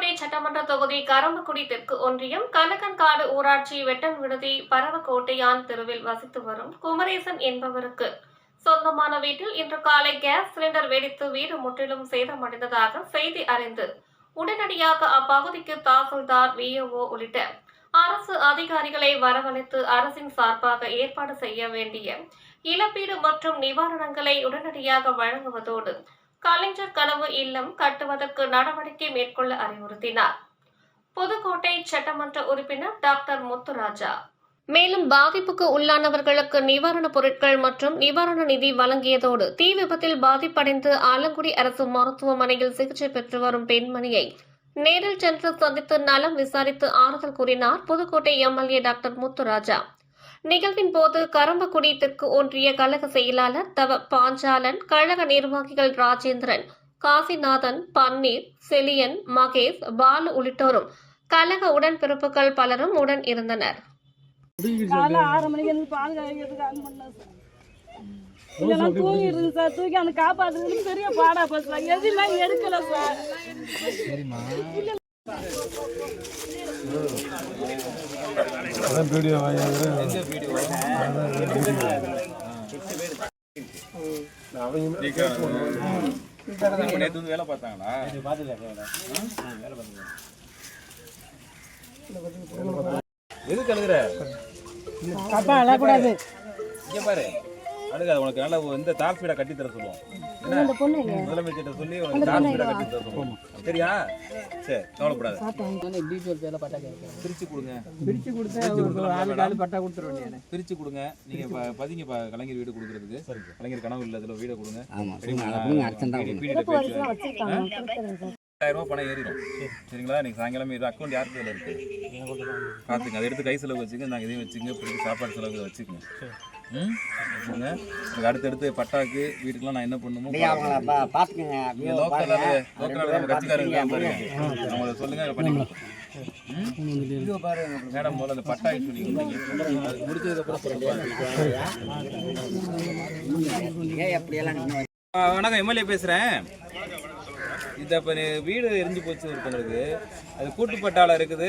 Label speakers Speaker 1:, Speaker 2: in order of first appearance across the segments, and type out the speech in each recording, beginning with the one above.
Speaker 1: புதுக்கோட்டை சட்டமன்ற தொகுதி கரம்பக்குடி தெற்கு ஒன்றியம் கனகன்காடு ஊராட்சி வெட்டன் விடுதி பரவக்கோட்டையான் தெருவில் வசித்து வரும் குமரேசன் என்பவருக்கு சொந்தமான வீட்டில் இன்று காலை கேஸ் சிலிண்டர் வெடித்து வீடு முற்றிலும் சேதமடைந்ததாக செய்தி அறிந்து உடனடியாக அப்பகுதிக்கு தாசில்தார், விஓஓ உள்ளிட்ட அரசு அதிகாரிகளை வரவழைத்து அரசின் சார்பாக ஏற்பாடு செய்ய வேண்டிய இழப்பீடு மற்றும் நிவாரணங்களை உடனடியாக வழங்குவதோடு கலைஞர் கனவு இல்லம் கட்டுவதற்கு நடவடிக்கை மேற்கொள்ள அறிவுறுத்தினார். புதுக்கோட்டை சட்டமன்ற உறுப்பினர் டாக்டர் முத்துராஜா மேலும் பாதிப்புக்கு உள்ளானவர்களுக்கு நிவாரணப் பொருட்கள் மற்றும் நிவாரண நிதி வழங்கியதோடு தீ விபத்தில் பாதிப்படைந்து ஆலங்குடி அரசு மருத்துவமனையில் சிகிச்சை பெற்று வரும் பெண்மணியை நேரில் சென்று சந்தித்து நலம் விசாரித்து ஆறுதல் கூறினார் புதுக்கோட்டை எம்எல்ஏ டாக்டர் முத்துராஜா. நிகழ்வின் போது கரம்பக்குடி தெற்கு ஒன்றிய கழக செயலாளர் தவ பாஞ்சாலன், கழக நிர்வாகிகள் ராஜேந்திரன், காசிநாதன், பன்னீர், செலியன், மகேஷ், பாலு உள்ளிட்டோரும் கழக உடன்பிறப்புகள் பலரும் உடன் இருந்தனர்.
Speaker 2: தூக்கி அந்த காப்பாற்றுறது பெரிய பாடா போச்சு. எதுவுமே எடுக்கல சார்.
Speaker 3: வேலை பார்த்தாங்களா? எது கழுகுற? இங்க பாரு, அழுகாத. உனக்கு நல்ல இந்த டாப் வீடை கட்டி தர சொல்லுவோம். முதலமைச்சர்கிட்ட சொல்லி உனக்கு டாப் வீடை கட்டி தர சொல்லுவோம். சரியா? சரி, கவலைப்படாத. பிரிச்சு கொடுங்க. பிரிச்சு கொடுங்க. நீங்க பதிங்க கலைஞர் வீடு கொடுக்கறதுக்கு. கலைஞர் கனவு இல்ல, அதுல வீடை கொடுங்க. 1000 ரூபாய் பணம் ஏறிடும். சரிங்களா? நீங்க சாயங்காலம் அக்கௌண்ட் யாருக்கு இதுல இருக்கு பாத்துங்க. அதை எடுத்து கை செலவு வச்சுங்க. நாங்கள் இதையும் வச்சுங்க. பிடிச்சி சாப்பாடு செலவு வச்சுக்கோங்க. அடுத்தடுத்து பட்டாக்கு வீட்டுக்குலாம் நான் என்ன பண்ணுமோ லோக்கல் கட்சிக்காரங்க அவங்கள சொல்லுங்க, பண்ணி மேடம். முதல்ல அந்த பட்டாக்கு சொல்லி முடிச்சதுக்கப்புறம் வணக்கம், எம்எல்ஏ பேசுறேன். இந்த இப்போ வீடு எரிஞ்சு போச்சு ஒருத்தவங்களுக்கு. அது கூட்டுப்பட்டாளர் இருக்குது.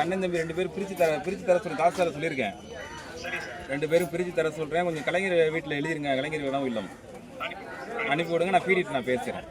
Speaker 3: அண்ணன் தம்பி 2 பேரும் பிரித்து தர சொல்லி தாசில்தார் சொல்லியிருக்கேன். 2 பேரும் பிரித்து தர சொல்கிறேன். கொஞ்சம் கலைஞர் வீட்டில் எழுதிருங்க. கலைஞர் கனவு இல்லம் அனுப்பி விடுங்க. நான் பீடிட்டு நான் பேசுகிறேன்.